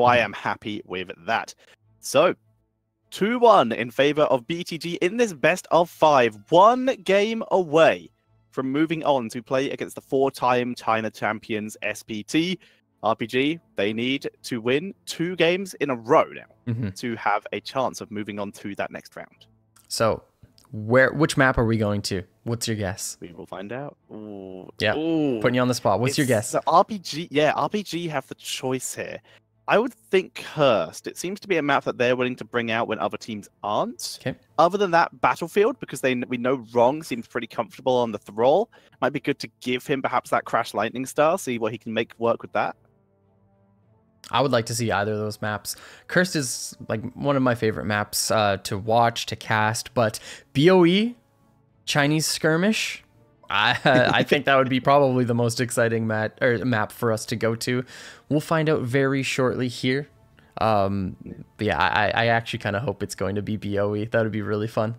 So I am happy with that. So 2-1 in favor of BTG in this best of 5. 1 game away from moving on to play against the 4-time China champions SPT. RPG, they need to win 2 games in a row now to have a chance of moving on to that next round. So, which map are we going to? What's your guess? We will find out. Ooh. Yeah, Ooh. putting you on the spot. What's your guess? So RPG have the choice here. I would think Cursed. It seems to be a map that they're willing to bring out when other teams aren't. Okay. Other than that, Battlefield, because we know Wrong seems pretty comfortable on the Thrall. Might be good to give him perhaps that Crash Lightning Star, see what he can make work with that. I would like to see either of those maps. Cursed is like one of my favorite maps to watch, to cast, but BOE, Chinese Skirmish, I think that would be probably the most exciting map for us to go to. We'll find out very shortly here. But yeah, I actually kind of hope it's going to be BOE. That would be really fun.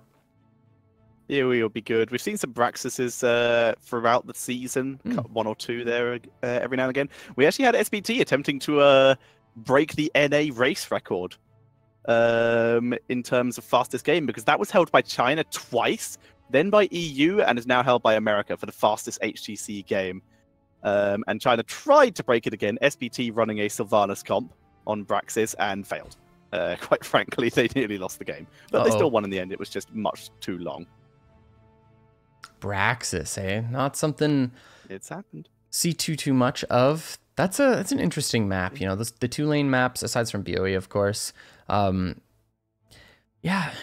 BOE will be good. We've seen some Braxuses throughout the season, 1 or 2 there every now and again. We actually had SPT attempting to break the NA race record in terms of fastest game, because that was held by China twice, then by EU, and is now held by America for the fastest HGC game. And China tried to break it again, SPT running a Sylvanas comp on Braxis and failed. Quite frankly, they nearly lost the game. But they still won in the end. It was just much too long. Braxis, eh? Not something it's happened. See too much of. That's an interesting map, you know, the 2-lane maps, aside from BOE, of course. Yeah,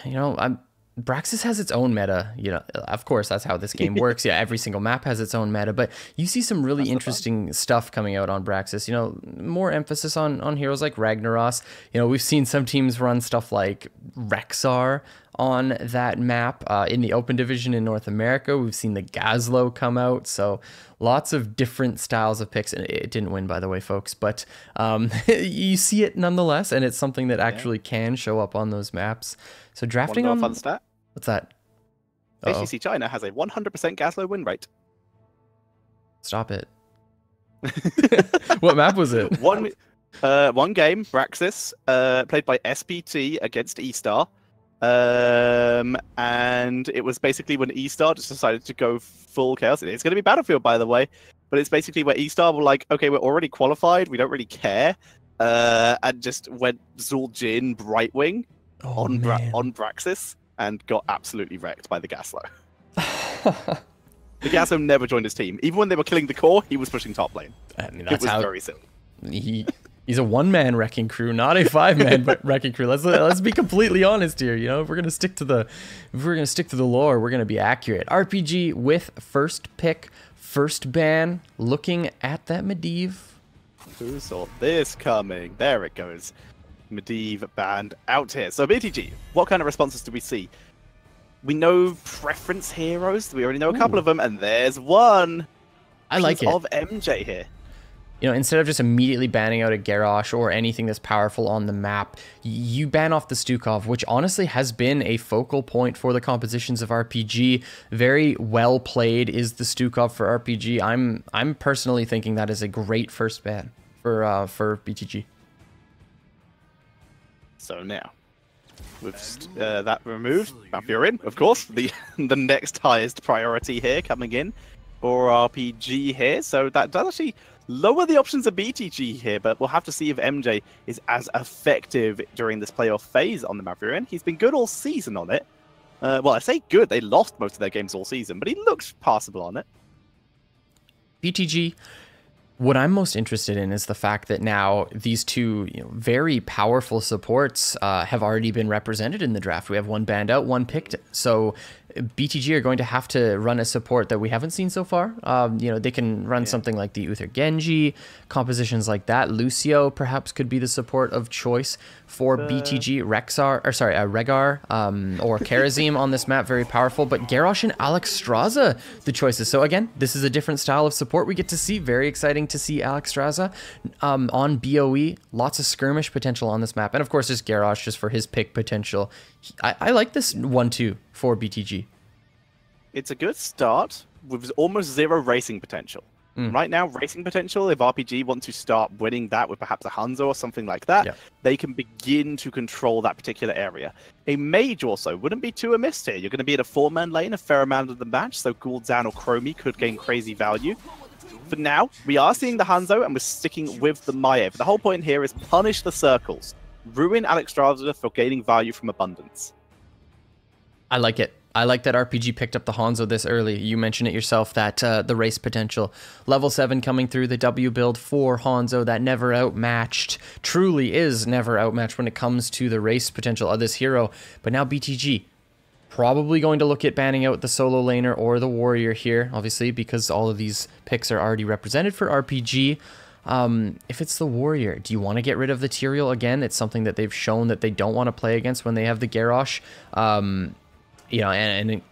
you know, Braxis has its own meta, you know, of course, that's how this game works. Yeah, every single map has its own meta, but you see some really interesting stuff coming out on Braxis, you know, more emphasis on heroes like Ragnaros. You know, we've seen some teams run stuff like Rexar on that map. In the open division in North America, we've seen the Gazlo come out, so lots of different styles of picks. And it didn't win, by the way, folks, but you see it nonetheless, and it's something that actually can show up on those maps. So drafting on... fun stat. What's that? HGC China has a 100% Gazlo win rate. Stop it. What map was it? One game, Braxis, played by SPT against E-Star. And it was basically when E-Star just decided to go full chaos. It's going to be Battlefield, by the way, but it's basically where E-Star were like, okay, we're already qualified, we don't really care, and just went Zul'Jin Brightwing on Braxis and got absolutely wrecked by the Gaslo. The Gaslo never joined his team. Even when they were killing the core, he was pushing top lane. I mean, that's very silly. He's a 1-man wrecking crew, not a 5-man wrecking crew. Let's be completely honest here. You know, if we're gonna stick to the lore, we're gonna be accurate. RPG with first pick, first ban. Looking at that Medivh. Who saw this coming? There it goes. Medivh banned out here. So BTG, what kind of responses do we see? We know preference heroes. We already know a couple of them, and there's one. I like it. Of MJ here. You know, instead of just immediately banning out a Garrosh or anything that's powerful on the map, you ban off the Stukov, which honestly has been a focal point for the compositions of RPG. Very well played is the Stukov for RPG. I'm personally thinking that is a great first ban for BTG. So now, with that removed, you're in, of course, the next highest priority here coming in for RPG here. So that does actually lower the options of BTG here, but we'll have to see if MJ is as effective during this playoff phase on the map you're in. He's been good all season on it. Well, I say good, they lost most of their games all season, but he looks passable on it. BTG, what I'm most interested in is the fact that now these two very powerful supports have already been represented in the draft. We have one banned out, one picked. So BTG are going to have to run a support that we haven't seen so far. They can run something like the Uther Genji, compositions like that. Lucio perhaps could be the support of choice for BTG. Regar or Karazim on this map, very powerful. But Garrosh and Alex Straza, the choices. So again, this is a different style of support we get to see. Very exciting to see Alex Straza on BOE. Lots of skirmish potential on this map. And of course, there's Garrosh just for his pick potential. I like this 1-2 for BTG. It's a good start with almost zero racing potential. Right now, racing potential, if RPG want to start winning that with perhaps a Hanzo or something like that, they can begin to control that particular area. A mage also wouldn't be too amiss here. You're going to be in a 4-man lane a fair amount of the match, so Gul'dan or Chromie could gain crazy value. For now, we are seeing the Hanzo and we're sticking with the Maiev. The whole point here is punish the circles. Ruin Alexstrasza for gaining value from abundance. I like it. I like that RPG picked up the Hanzo this early. You mentioned it yourself, that the race potential. Level 7 coming through the W build for Hanzo, that never outmatched. Truly is never outmatched when it comes to the race potential of this hero. But now BTG probably going to look at banning out the solo laner or the warrior here, obviously, because all of these picks are already represented for RPG. If it's the warrior, do you want to get rid of the Tyrael again? It's something that they've shown that they don't want to play against when they have the Garrosh. You know, and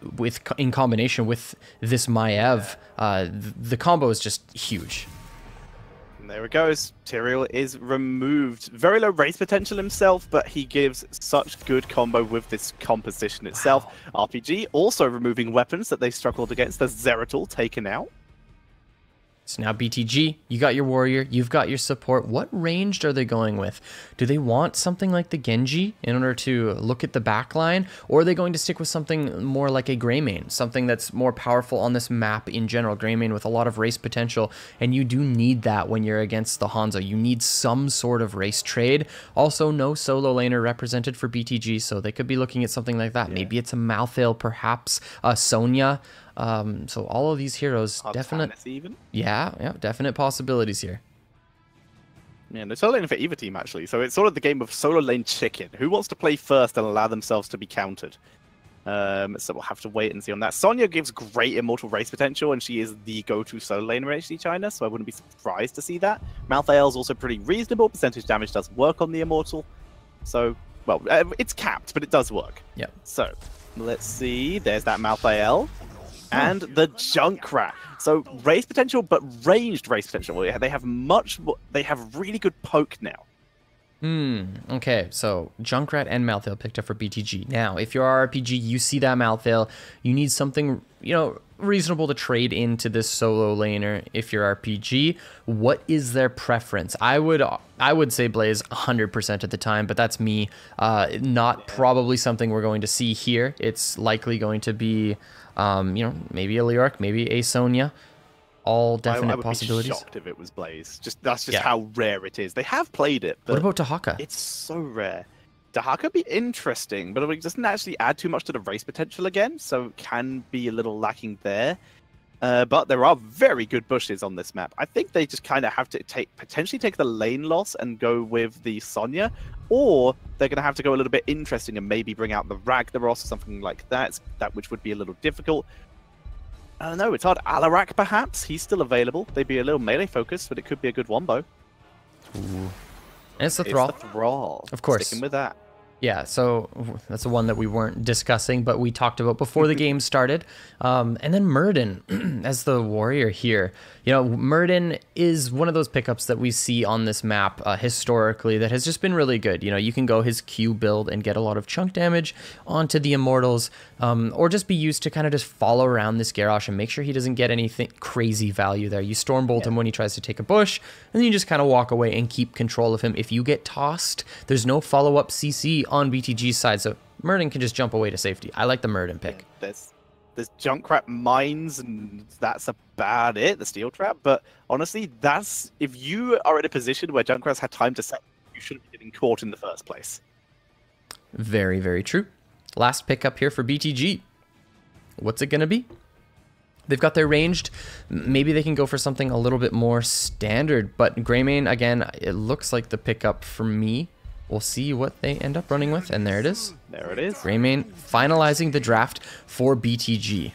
in combination with this Maiev, the combo is just huge. And there it goes. Tyrael is removed. Very low race potential himself, but he gives such good combo with this composition itself. RPG also removing weapons that they struggled against. The Zeratul taken out. So now BTG, you got your warrior, you've got your support. What ranged are they going with? Do they want something like the Genji in order to look at the backline? Or are they going to stick with something more like a Greymane? Something that's more powerful on this map in general. Greymane with a lot of race potential. And you do need that when you're against the Hanzo. You need some sort of race trade. Also, no solo laner represented for BTG, so they could be looking at something like that. Maybe it's a Malthael, perhaps a Sonya. So all of these heroes, definite possibilities here. Yeah, no solo lane for either team actually. So it's sort of the game of solo lane chicken. Who wants to play first and allow themselves to be countered? So we'll have to wait and see on that. Sonya gives great immortal race potential, and she is the go-to solo lane in HD China, so I wouldn't be surprised to see that. Malthael is also pretty reasonable. Percentage damage does work on the immortal. So, well, it's capped, but it does work. Yeah. So, let's see. There's that Malthael. And the Junkrat. So race potential, but ranged race potential. They have really good poke now. Okay, so Junkrat and Malthael picked up for BTG. Now, if you're RPG, you see that Malthael, you need something, you know, reasonable to trade into this solo laner. If you're RPG, what is their preference? I would say Blaze 100% at the time, but that's me. Not probably something we're going to see here. It's likely going to be, you know, maybe a Leoric, maybe a Sonya. All definite I would possibilities. Be shocked if it was Blaze. That's just how rare it is. They have played it, but what about Dahaka? It's so rare. Dahaka would be interesting, but it doesn't actually add too much to the race potential again, so it can be a little lacking there. But there are very good bushes on this map. I think they just kind of have to potentially take the lane loss and go with the Sonya, or they're going to have to go a little bit interesting and maybe bring out the Ragnaros or something like that, which would be a little difficult. I don't know, it's hard. Alarak, perhaps? He's still available. They'd be a little melee focused, but it could be a good wombo. Ooh. And it's the Thrall. It's the Thrall. Of course. Sticking with that. Yeah, so that's the one that we weren't discussing, but we talked about before the game started. And then Muradin as the warrior here. You know, Muradin is one of those pickups that we see on this map historically that has just been really good. You know, you can go his Q build and get a lot of chunk damage onto the Immortals, or just be used to kind of just follow around this Garrosh and make sure he doesn't get anything crazy value there. You Stormbolt him when he tries to take a bush, and then you just kind of walk away and keep control of him. If you get tossed, there's no follow-up CC on BTG's side, so Muradin can just jump away to safety. I like the Muradin pick. There's Junkrat mines, and that's about it, the Steel Trap. But honestly, that's if you are in a position where Junkrat's had time to set, you shouldn't be getting caught in the first place. Very, very true. Last pick up here for BTG. What's it going to be? They've got their ranged. Maybe they can go for something a little bit more standard, but Greymane, again, it looks like the pickup for me. We'll see what they end up running with, and there it is. There it is. Greymane finalizing the draft for BTG.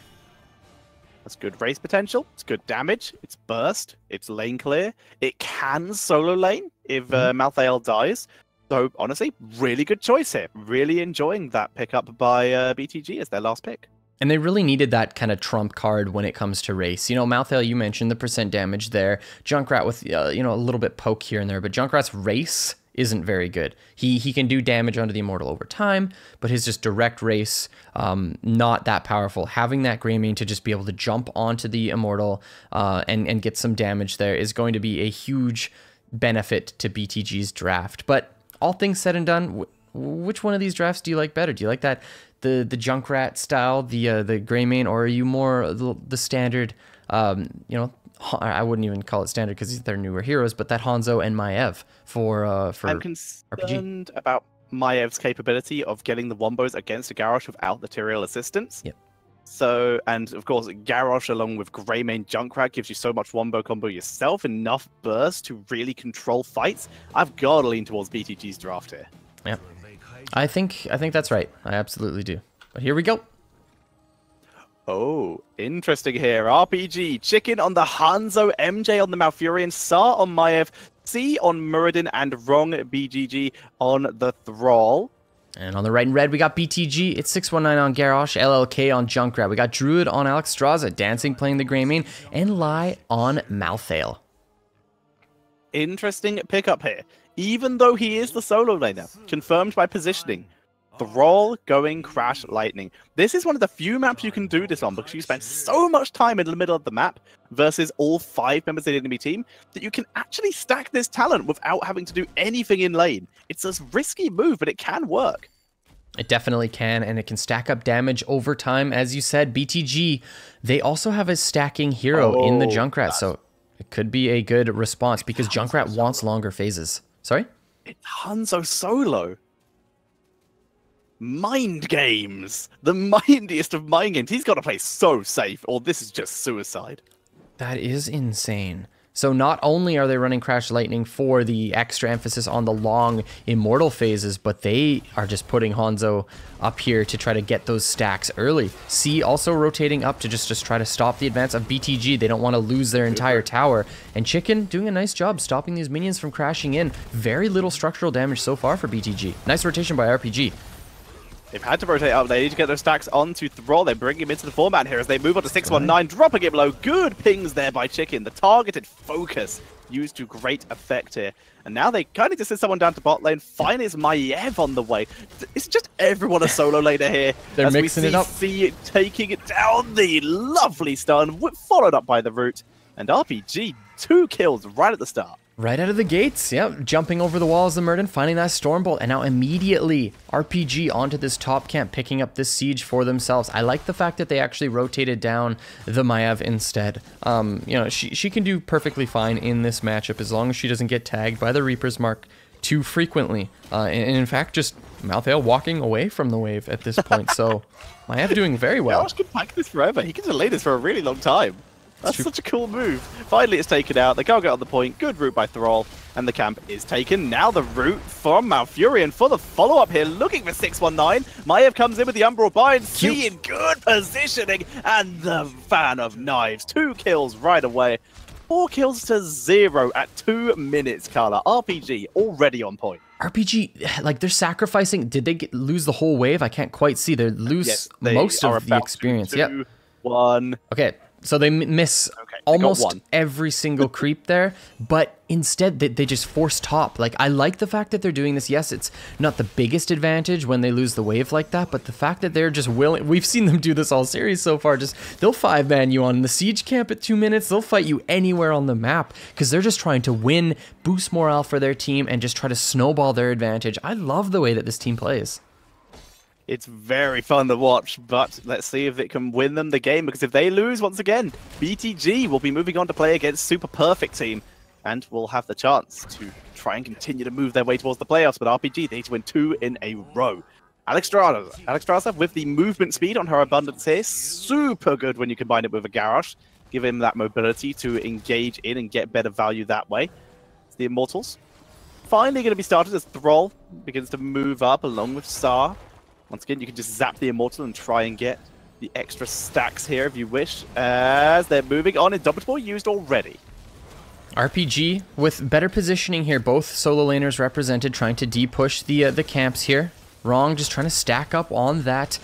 That's good race potential. It's good damage. It's burst. It's lane clear. It can solo lane if Malthael dies. So honestly, really good choice here. Really enjoying that pickup by BTG as their last pick. And they really needed that kind of trump card when it comes to race. You know, Malthael, you mentioned the percent damage there. Junkrat with, you know, a little bit poke here and there, but Junkrat's race isn't very good. He can do damage onto the Immortal over time, but his just direct race, not that powerful. Having that Greymane to just be able to jump onto the Immortal and get some damage there is going to be a huge benefit to BTG's draft. But all things said and done, which one of these drafts do you like better? Do you like that the Junkrat style, the Greymane, or are you more the standard, you know, I wouldn't even call it standard because they're newer heroes, but that Hanzo and Maiev for I'm RPG. concerned about Maev's capability of getting the wombos against a Garrosh without material assistance. Yep. So, and of course, Garrosh along with Greymane Junkrat gives you so much wombo combo yourself, enough burst to really control fights. I've got to lean towards BTG's draft here. Yep. I think that's right. I absolutely do. But here we go. Oh, interesting here. RPG, Chicken on the Hanzo, MJ on the Malfurion, Sar on Maiev, C on Muradin, and Wrong BGG on the Thrall. And on the right in red, we got BTG. It's 619 on Garrosh, LLK on Junkrat. We got Druid on Alexstrasza, Dancing playing the Greymane, and Lai on Malthael. Interesting pickup here. Even though he is the solo laner, confirmed by positioning, Thrall going Crash Lightning. This is one of the few maps you can do this on because you spend so much time in the middle of the map versus all 5 members of the enemy team that you can actually stack this talent without having to do anything in lane. It's a risky move, but it can work. It definitely can, and it can stack up damage over time. As you said, BTG, they also have a stacking hero in the Junkrat, so it could be a good response because Junkrat wants longer phases. Sorry? It's Hanzo solo. Mind games. The mindiest of mind games. He's got to play so safe, or this is just suicide. That is insane. So not only are they running Crash Lightning for the extra emphasis on the long Immortal phases, but they are just putting Hanzo up here to try to get those stacks early. C also rotating up to just try to stop the advance of BTG. They don't want to lose their entire tower. And Chicken doing a nice job stopping these minions from crashing in. Very little structural damage so far for BTG. Nice rotation by RPG. They've had to rotate up. They need to get those stacks onto Thrall. They bring him into the format here as they move on to 619, dropping it low. Good pings there by Chicken. The targeted focus used to great effect here. And now they kind of just send someone down to bot lane. Finally, it's Maiev on the way. It's just everyone a solo laner here. They're mixing it up. C taking it down. The lovely stun, followed up by the root. And RPG, 2 kills right at the start. Right out of the gates, yep. Jumping over the walls of Muradin, finding that Stormbolt, and now immediately RPG onto this top camp, picking up this siege for themselves. I like the fact that they actually rotated down the Maiev instead. You know, she can do perfectly fine in this matchup as long as she doesn't get tagged by the Reaper's Mark too frequently. And in fact, just Malthael walking away from the wave at this point. So Maiev doing very well. Garrosh can pack this forever. He can delay this for a really long time. That's such a cool move. Finally, it's taken out. They can't get on the point. Good route by Thrall. And the camp is taken. Now the route from Malfurion for the follow-up here. Looking for 619. Maiev comes in with the Umbral Bind. Seeing good positioning. And the fan of knives. 2 kills right away. 4 kills to 0 at 2 minutes, Carla. RPG already on point. RPG, like they're sacrificing. Did they lose the whole wave? I can't quite see. They lose most of the experience. Yep. 1. Okay. So they miss almost every single creep there, but instead they just force top. Like, I like the fact that they're doing this. Yes, it's not the biggest advantage when they lose the wave like that, but the fact that they're just willing, we've seen them do this all series so far, just they'll 5-man you on the siege camp at 2 minutes, they'll fight you anywhere on the map, because they're just trying to win, boost morale for their team, and just try to snowball their advantage. I love the way that this team plays. It's very fun to watch, but let's see if it can win them the game, because if they lose once again, BTG will be moving on to play against Super Perfect Team, and will have the chance to try and continue to move their way towards the playoffs, but RPG, they need to win 2 in a row. Alexstrasza with the movement speed on her Abundance here, super good when you combine it with a Garrosh, give him that mobility to engage in and get better value that way. It's the Immortals. Finally going to be started as Thrall begins to move up along with Sar. Once again, you can just zap the Immortal and try and get the extra stacks here if you wish, as they're moving on. Indomitable used already. RPG with better positioning here. Both solo laners represented, trying to de-push the camps here. Wrong, just trying to stack up on that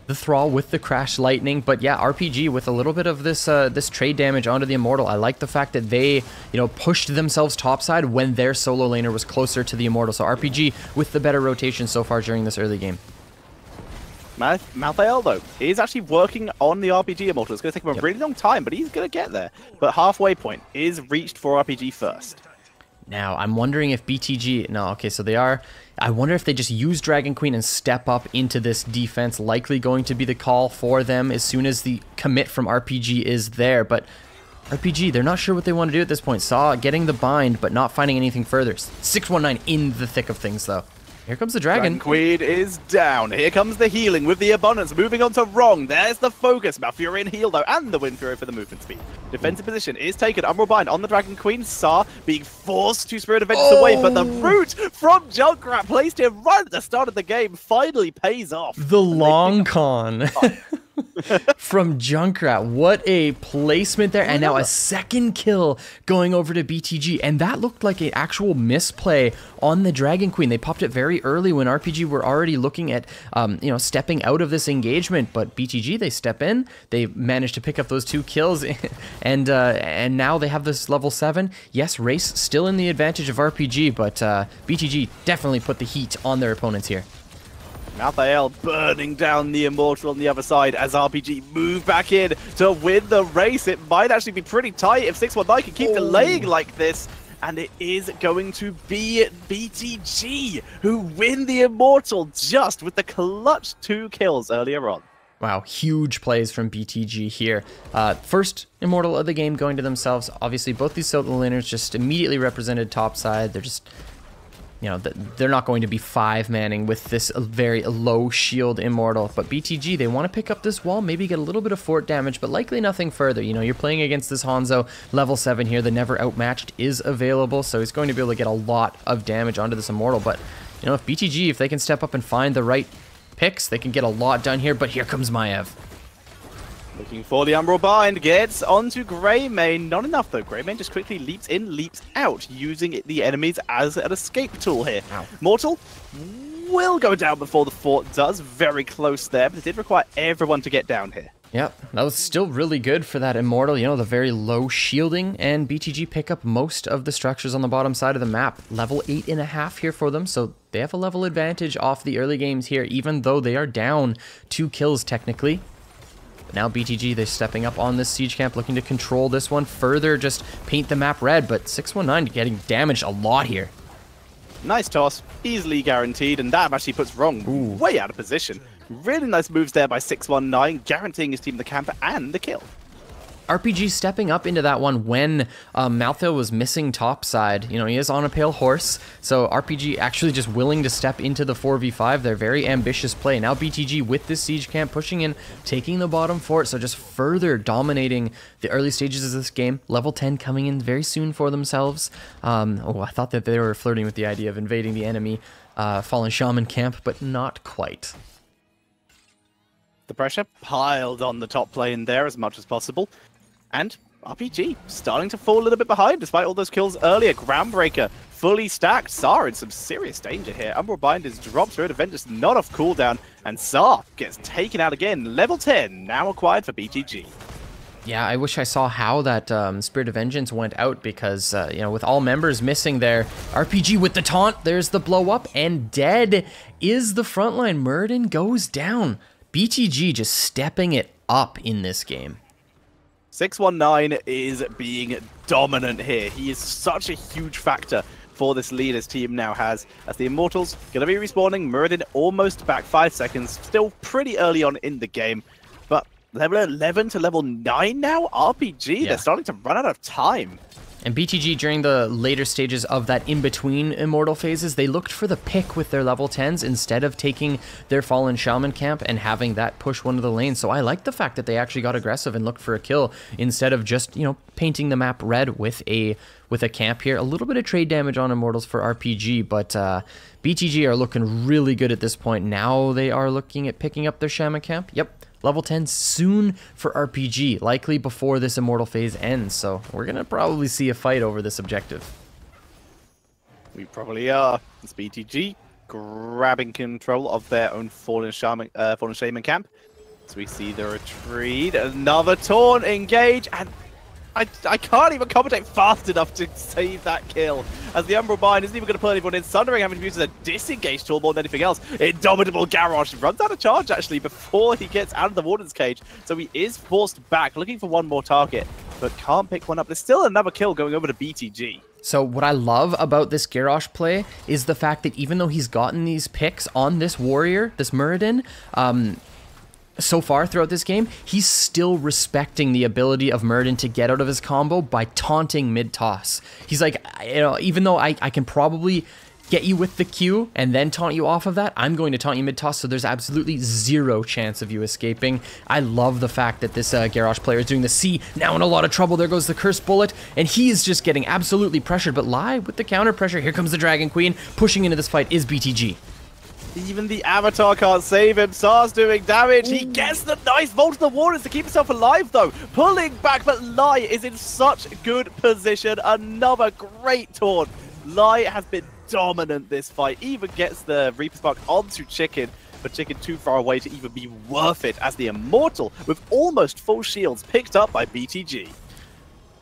the Thrall with the Crash Lightning, but yeah, RPG with a little bit of this this trade damage onto the Immortal. I like the fact that they, pushed themselves topside when their solo laner was closer to the Immortal. So RPG with the better rotation so far during this early game. Malthael, though, is actually working on the RPG Immortal. It's going to take him a really long time, but he's going to get there. But halfway point is reached for RPG first. Now, I'm wondering if BTG... No, okay, so they are... I wonder if they just use Dragon Queen and step up into this defense. Likely going to be the call for them as soon as the commit from RPG is there. But RPG, they're not sure what they want to do at this point. Saw getting the bind, but not finding anything further. 619 in the thick of things, though. Here comes the Dragon. Dragon Queen is down. Here comes the healing with the Abundance. Moving on to Wrong. There's the focus. Malfurion heal, though, and the Wind Fury for the movement speed. Defensive position is taken. Umbral Bind on the Dragon Queen. Saw being forced to Spirit of Vengeance away, but the root from Junkrat placed him right at the start of the game finally pays off. The long con. From Junkrat. What a placement there. And now a second kill going over to BTG. And that looked like an actual misplay on the Dragon Queen. They popped it very early when RPG were already looking at, stepping out of this engagement. But BTG, they step in. They managed to pick up those 2 kills. And now they have this level 7. Yes, Race still in the advantage of RPG. But BTG definitely put the heat on their opponents here. Malthael burning down the Immortal on the other side as RPG move back in to win the race. It might actually be pretty tight if 619 can keep delaying like this. And it is going to be BTG who win the Immortal just with the clutch 2 kills earlier on. Wow, huge plays from BTG here. First Immortal of the game going to themselves. Obviously, both these solo laners just immediately represented topside. They're just... they're not going to be 5-manning with this very low shield Immortal. But BTG, they want to pick up this wall, maybe get a little bit of fort damage, but likely nothing further. You're playing against this Hanzo, level 7 here. The Never Outmatched is available, so he's going to be able to get a lot of damage onto this Immortal. But, if BTG, if they can step up and find the right picks, they can get a lot done here. But here comes Maiev. Looking for the Umbral Bind, gets onto Greymane. Not enough though. Greymane just quickly leaps in, leaps out, using the enemies as an escape tool here. Ow. Mortal will go down before the fort does. Very close there, but it did require everyone to get down here. Yep, that was still really good for that Immortal, the very low shielding, and BTG pick up most of the structures on the bottom side of the map. Level 8.5 here for them, so they have a level advantage off the early games here, even though they are down 2 kills technically. Now BTG, they're stepping up on this siege camp, looking to control this one further, just paint the map red, but 619 getting damaged a lot here. Nice toss, easily guaranteed, and that actually puts Wrong way out of position. Really nice moves there by 619, guaranteeing his team the camp and the kill. RPG stepping up into that one when Malthael was missing topside. He is on a pale horse, so RPG actually just willing to step into the 4v5. They're very ambitious play. Now BTG with this siege camp pushing in, taking the bottom fort, so just further dominating the early stages of this game. Level 10 coming in very soon for themselves. I thought that they were flirting with the idea of invading the enemy Fallen Shaman camp, but not quite. The pressure piled on the top lane there as much as possible. And RPG starting to fall a little bit behind despite all those kills earlier. Groundbreaker fully stacked. Sar in some serious danger here. Umbral Bind is dropped through an event, just not off cooldown. And Sar gets taken out again. Level 10 now acquired for BTG. Yeah, I wish I saw how that Spirit of Vengeance went out because, with all members missing there, RPG with the taunt, there's the blow up, and dead is the frontline. Muradin goes down. BTG just stepping it up in this game. 619 is being dominant here. He is such a huge factor for this lead his team now has. As the Immortals going to be respawning, Muradin almost back 5 seconds. Still pretty early on in the game. But level 11 to level 9 now? RPG, they're starting to run out of time. And BTG, during the later stages of that in-between Immortal phases, they looked for the pick with their level 10s instead of taking their Fallen Shaman camp and having that push one of the lanes. So I like the fact that they actually got aggressive and looked for a kill instead of just, painting the map red with a camp here. A little bit of trade damage on Immortals for RPG, but BTG are looking really good at this point. Now they are looking at picking up their Shaman camp. Yep. Level 10 soon for RPG, likely before this Immortal phase ends, so we're going to probably see a fight over this objective. We probably are. It's BTG grabbing control of their own Fallen Shaman camp. So we see the retreat, another taunt, engage, and I can't even commentate fast enough to save that kill. As the Umbral Bind isn't even going to pull anyone in. Sundering having to use a disengage tool more than anything else. Indomitable Garrosh runs out of charge actually before he gets out of the Warden's cage. So he is forced back, looking for one more target, but can't pick one up. There's still another kill going over to BTG. So what I love about this Garrosh play is the fact that even though he's gotten these picks on this warrior, this Muradin, so far throughout this game, he's still respecting the ability of Muradin to get out of his combo by taunting mid-toss. He's like, you know, even though I can probably get you with the Q and then taunt you off of that, I'm going to taunt you mid-toss, so there's absolutely zero chance of you escaping. I love the fact that this Garrosh player is doing the C, now in a lot of trouble. There goes the Cursed Bullet, and he is just getting absolutely pressured, but Lai with the counter pressure. Here comes the Dragon Queen. Pushing into this fight is BTG. Even the Avatar can't save him. Sar's doing damage. He gets the nice Vault of the Waters to keep himself alive, though. Pulling back, but Lai is in such good position. Another great taunt. Lai has been dominant this fight. Even gets the Reaper Spark onto Chicken, but Chicken too far away to even be worth it, as the Immortal, with almost full shields, picked up by BTG.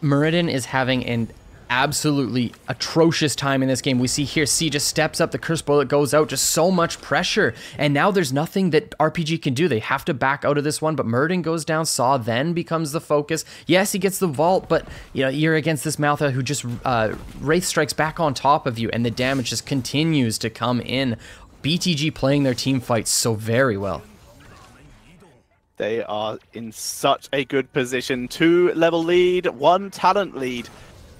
Muradin is having an absolutely atrocious time in this game. We see here C just steps up, the Curse Bullet goes out, just so much pressure, and now there's nothing that RPG can do. They have to back out of this one, but Muradin goes down. Saw then becomes the focus. Yes, he gets the vault, but you know, you're against this Maltha who just Wraith strikes back on top of you, and the damage just continues to come in. BTG playing their team fights so very well. They are in such a good position. 2-level lead, 1 talent lead.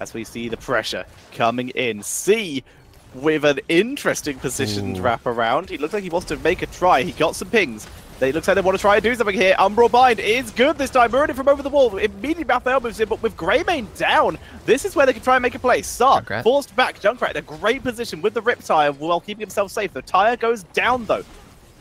As we see the pressure coming in. C with an interesting positioned wrap around. He looks like he wants to make a try. He got some pings. They looks like they want to try and do something here. Umbral Bind is good this time. Muradin from over the wall. Immediately Raphael moves in, but with Greymane down, this is where they can try and make a play. Sar forced back. Junkrat in a great position with the Riptire while keeping himself safe. The tire goes down though.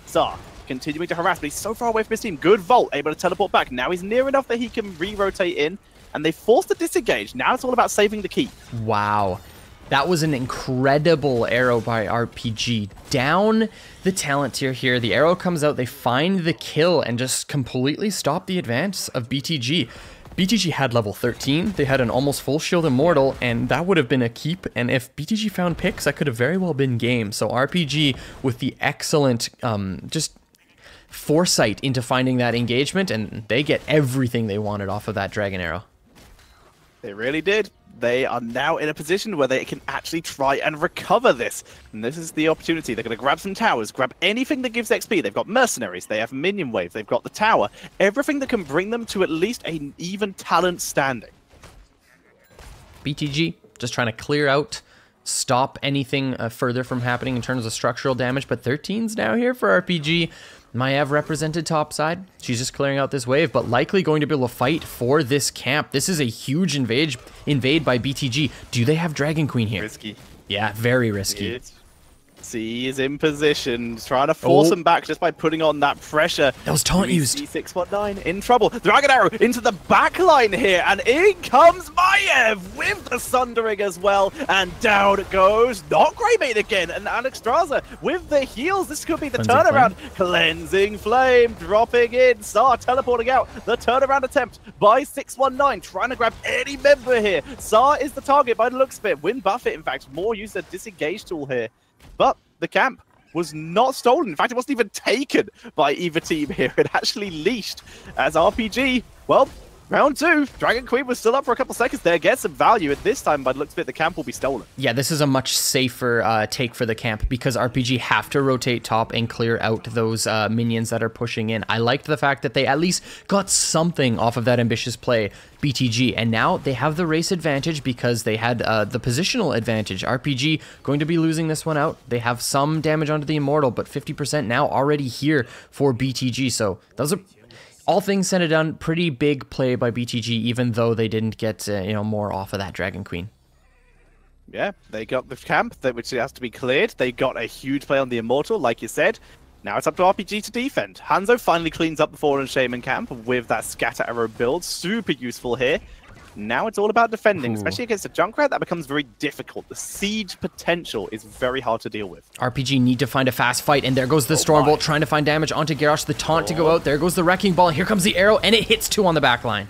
Sar continuing to harass, but he's so far away from his team. Good Vault, able to teleport back. Now he's near enough that he can re-rotate in. And they forced the disengage. Now it's all about saving the keep. Wow. That was an incredible arrow by RPG. Down the talent tier here. The arrow comes out. They find the kill and just completely stop the advance of BTG. BTG had level 13. They had an almost full shield immortal, and that would have been a keep. And if BTG found picks, that could have very well been game. So RPG with the excellent just foresight into finding that engagement, and they get everything they wanted off of that Dragon Arrow. They really did. They are now in a position where they can actually try and recover this. And this is the opportunity. They're going to grab some towers, grab anything that gives XP. They've got mercenaries, they have minion wave, they've got the tower. Everything that can bring them to at least an even talent standing. BTG just trying to clear out, stop anything further from happening in terms of structural damage. But 13's now here for RPG. Maiev represented topside. She's just clearing out this wave, but likely going to be able to fight for this camp. This is a huge invade by BTG. Do they have Dragon Queen here? Risky. Yeah, very risky. C is in position, trying to force him back just by putting on that pressure. That was taunt used. C619 in trouble. Dragon Arrow into the back line here, and in comes Maiev with the Sundering as well. And down goes, not Greymane again, and Alexstrasza with the heals. This could be the turnaround. Cleansing Flame dropping in. Sar teleporting out. The turnaround attempt by 619, trying to grab any member here. Sar is the target by the looks of it. Win buff it, in fact. More use the disengage tool here. But the camp was not stolen. In fact, it wasn't even taken by either team here. It actually leashed as RPG. Well, round 2, Dragon Queen was still up for a couple seconds there. Gets some value. At this time, by the looks of it, the camp will be stolen. Yeah, this is a much safer take for the camp because RPG have to rotate top and clear out those minions that are pushing in. I liked the fact that they at least got something off of that ambitious play, BTG, and now they have the race advantage because they had the positional advantage. RPG going to be losing this one out. They have some damage onto the Immortal, but 50% now already here for BTG. So those are, all things said and done, pretty big play by BTG, even though they didn't get more off of that Dragon Queen. Yeah, they got the camp, which has to be cleared. They got a huge play on the Immortal, like you said. Now it's up to RPG to defend. Hanzo finally cleans up the Fallen Shaman camp with that Scatter Arrow build. Super useful here. Now it's all about defending, Ooh. especially against a Junkrat. That becomes very difficult. The siege potential is very hard to deal with. RPG need to find a fast fight, and there goes the Stormbolt trying to find damage onto Garrosh. The taunt to go out. There goes the Wrecking Ball. Here comes the arrow, and it hits 2 on the backline.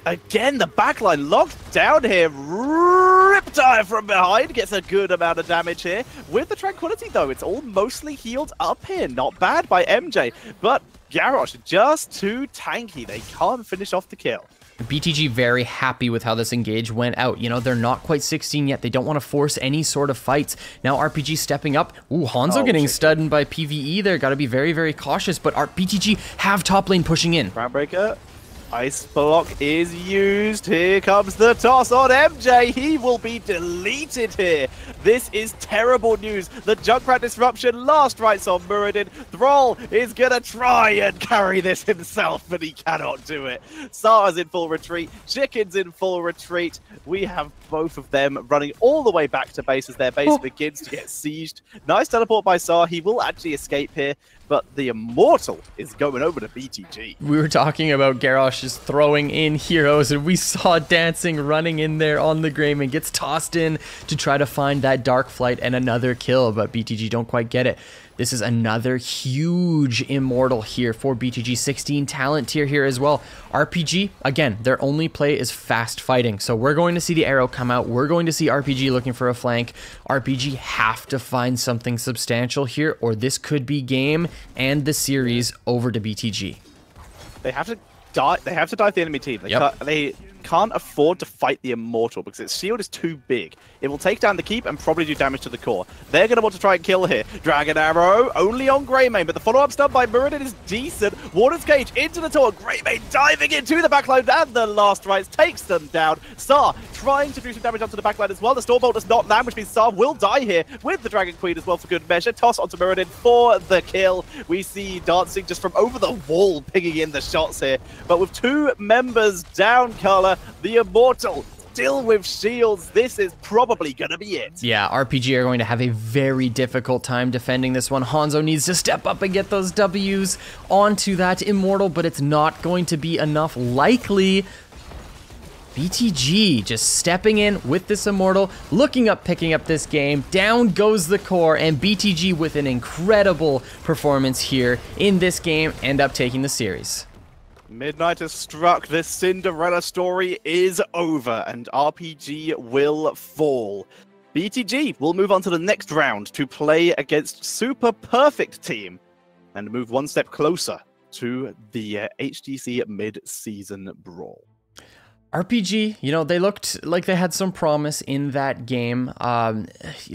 Again, the backline locked down here. Riptide from behind gets a good amount of damage here. With the Tranquility, though, it's all mostly healed up here. Not bad by MJ, but Garrosh just too tanky. They can't finish off the kill. BTG very happy with how this engage went out. You know, they're not quite 16 yet. They don't want to force any sort of fights. Now RPG stepping up. Ooh, Hanzo getting stunned by PvE there. Got to be very, very cautious. But BTG have top lane pushing in. Groundbreaker. Ice block is used. Here comes the toss on MJ. He will be deleted here. This is terrible news. The Junkrat disruption last rites on Muradin. Thrall is gonna try and carry this himself, but he cannot do it. Sara's in full retreat. Chicken's in full retreat. We have both of them running all the way back to base as their base begins to get sieged. Nice teleport by Sar. He will actually escape here, but the Immortal is going over to BTG. We were talking about Garrosh just throwing in heroes, and we saw Dancing running in there on the Greymane, gets tossed in to try to find that Dark Flight and another kill, but BTG don't quite get it. This is another huge Immortal here for BTG. 16 talent tier here as well. RPG, again, their only play is fast fighting. So we're going to see the arrow come out. We're going to see RPG looking for a flank. RPG have to find something substantial here, or this could be game and the series over to BTG. They have to die. They have to dive the enemy team. They can't afford to fight the Immortal because its shield is too big. It will take down the keep and probably do damage to the core. They're going to want to try and kill here. Dragon Arrow only on Greymane, but the follow-up stun by Muradin is decent. Water's Cage into the tower. Greymane diving into the backline, and the last rites takes them down. Sar trying to do some damage onto the backline as well. The Stormbolt does not land, which means Sar will die here with the Dragon Queen as well for good measure. Toss onto Muradin for the kill. We see Dancing just from over the wall pinging in the shots here. But with 2 members down, Carla, the Immortal still with shields. This is probably going to be it. Yeah, RPG are going to have a very difficult time defending this one. Hanzo needs to step up and get those W's onto that Immortal, but it's not going to be enough. Likely, BTG just stepping in with this Immortal, looking up, picking up this game. Down goes the core, and BTG with an incredible performance here in this game end up taking the series. Midnight has struck. This Cinderella story is over, and RPG will fall. BTG will move on to the next round to play against Super Perfect Team and move one step closer to the HGC mid-season brawl. RPG, you know, they looked like they had some promise in that game.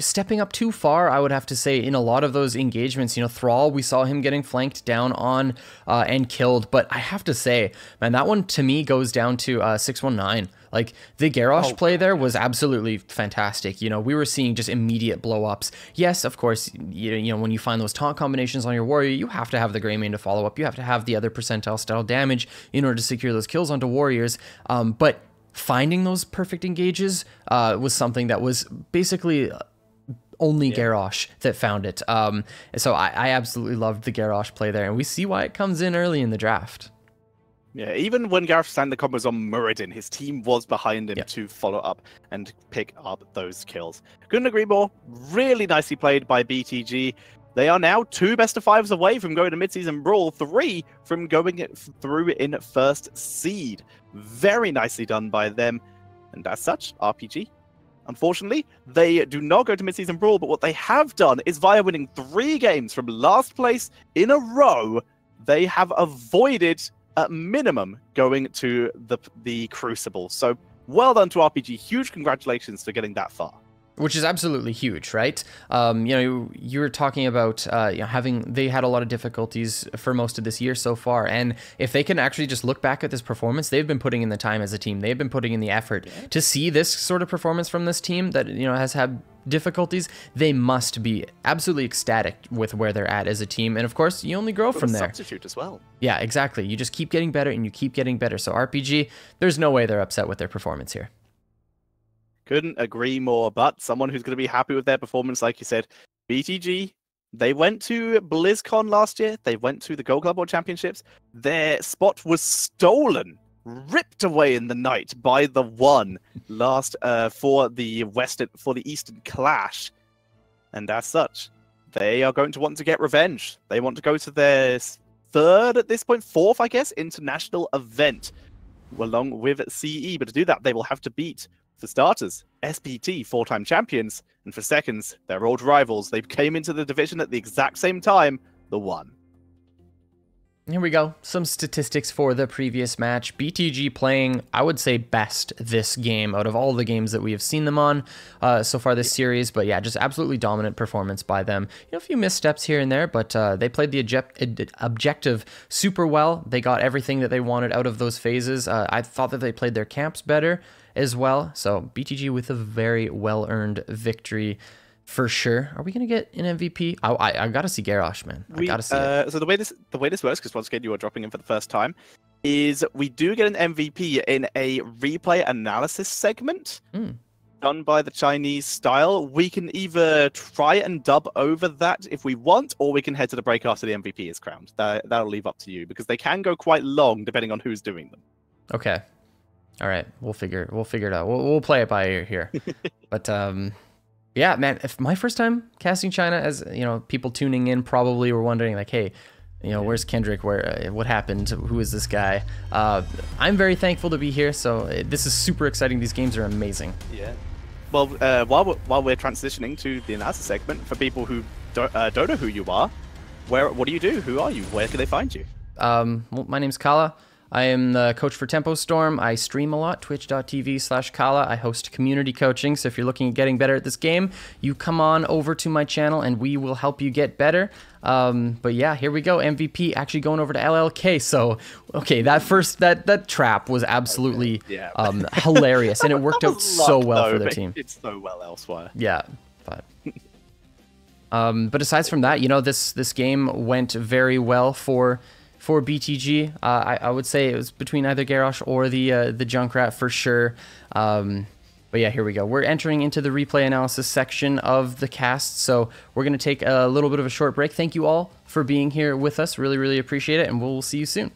Stepping up too far, I would have to say, in a lot of those engagements. You know, Thrall, we saw him getting flanked down on and killed. But I have to say, man, that one to me goes down to 619. Like, the Garrosh play there was absolutely fantastic. You know, we were seeing just immediate blow-ups. Yes, of course, you know, when you find those taunt combinations on your warrior, you have to have the Greymane to follow up. You have to have the other percentile style damage in order to secure those kills onto warriors. But finding those perfect engages was something that was basically only Garrosh that found it. So I absolutely loved the Garrosh play there, and we see why it comes in early in the draft. Yeah, even when Gareth signed the combos on Muradin, his team was behind him to follow up and pick up those kills. Couldn't agree more. Really nicely played by BTG. They are now 2 best-of-5s away from going to mid-season brawl, 3 from going through in first seed. Very nicely done by them. And as such, RPG, unfortunately, they do not go to mid-season brawl, but what they have done is via winning 3 games from last place in a row, they have avoided at minimum going to the Crucible. So well done to RPG. Huge congratulations for getting that far. Which is absolutely huge, right? You know, you were talking about you know, they had a lot of difficulties for most of this year so far, and if they can actually just look back at this performance, they've been putting in the time as a team. They've been putting in the effort to see this sort of performance from this team that, you know, has had difficulties. They must be absolutely ecstatic with where they're at as a team, and of course, you only grow from there. Substitute as well. Yeah, exactly. You just keep getting better, and you keep getting better. So RPG, there's no way they're upset with their performance here. Couldn't agree more, but someone who's going to be happy with their performance, like you said, BTG, they went to BlizzCon last year. They went to the Gold Club World Championships. Their spot was stolen ripped away in the night by the One last for the Eastern Clash. And as such, they are going to want to get revenge. They want to go to their third, at this point, fourth, I guess, international event along with CE. But to do that, they will have to beat, for starters, SPT, four-time champions, and for seconds, their old rivals. They came into the division at the exact same time, the One. Here we go. Some statistics for the previous match. BTG playing, I would say, best this game out of all the games that we have seen them on so far this series. But yeah, just absolutely dominant performance by them. A few missteps here and there, but they played the objective super well. They got everything that they wanted out of those phases. I thought that they played their camps better as well. So BTG with a very well-earned victory. For sure. Are we gonna get an MVP? I gotta see Garrosh, man. I gotta see it. So the way this works, because once again you are dropping in for the first time, is we do get an MVP in a replay analysis segment done by the Chinese style. We can either try and dub over that if we want, or we can head to the break after the MVP is crowned. That'll leave up to you, because they can go quite long depending on who's doing them. Okay. All right. We'll figure it out. We'll play it by ear here. But yeah, man, if my first time casting China, as people tuning in probably were wondering, like, hey, where's Kendrick? What happened? Who is this guy? I'm very thankful to be here. So this is super exciting. These games are amazing. Yeah. Well, while we're transitioning to the analysis segment, for people who don't know who you are, what do you do? Who are you? Where can they find you? Well, my name's Kala. I am the coach for Tempo Storm. I stream a lot, twitch.tv/Kala. I host community coaching, so if you're looking at getting better at this game, you come on over to my channel and we will help you get better. But yeah, here we go. MVP actually going over to LLK. So, okay, that trap was absolutely hilarious, and it worked out so well for the team. It's so well elsewhere. Yeah, but aside from that, this game went very well for BTG. I would say it was between either Garrosh or the Junkrat for sure. But yeah, here we go. We're entering into the replay analysis section of the cast, so we're going to take a little bit of a short break. Thank you all for being here with us. Really, really appreciate it, and we'll see you soon.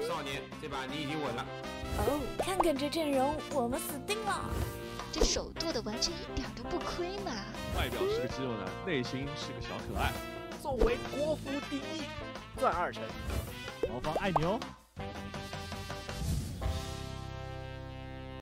少年，这把你已经稳了。哦，看看这阵容，我们死定了。这手剁的完全一点都不亏嘛。外表是个肌肉男，内心是个小可爱。作为国服第一，钻2成。豪方爱你哦。